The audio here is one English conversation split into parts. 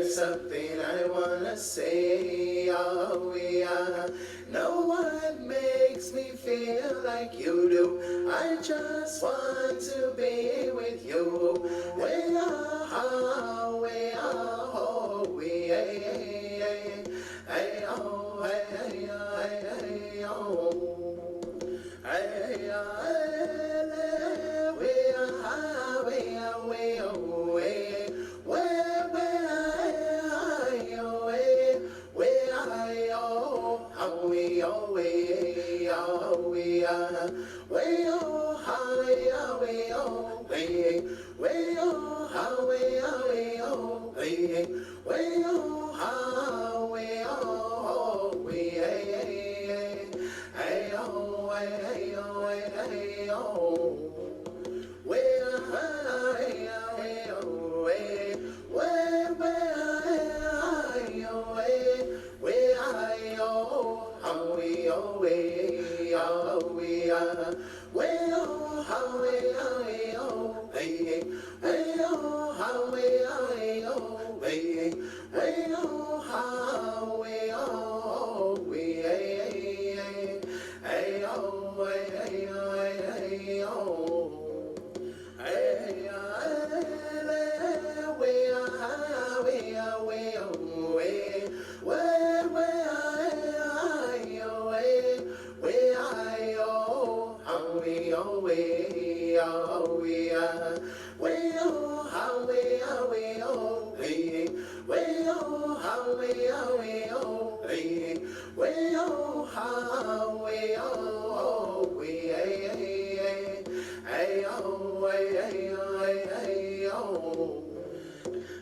There's something I wanna say, oh yeah. No one makes me feel like you do. I just want to be with you. We are, we are, we are. Hey, oh, hey, hey, oh. Hey,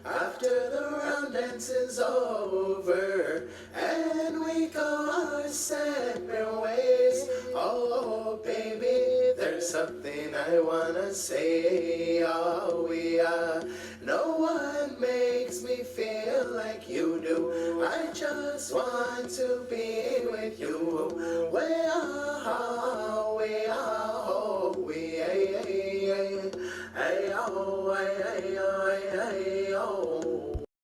After the round dance is over and we go our separate ways, oh baby, there's something I wanna say, oh yeah. No one makes me feel like you do. I just want to be with you. We are, we are, we are. Hey, oh, hey, hey, hey, hey, oh.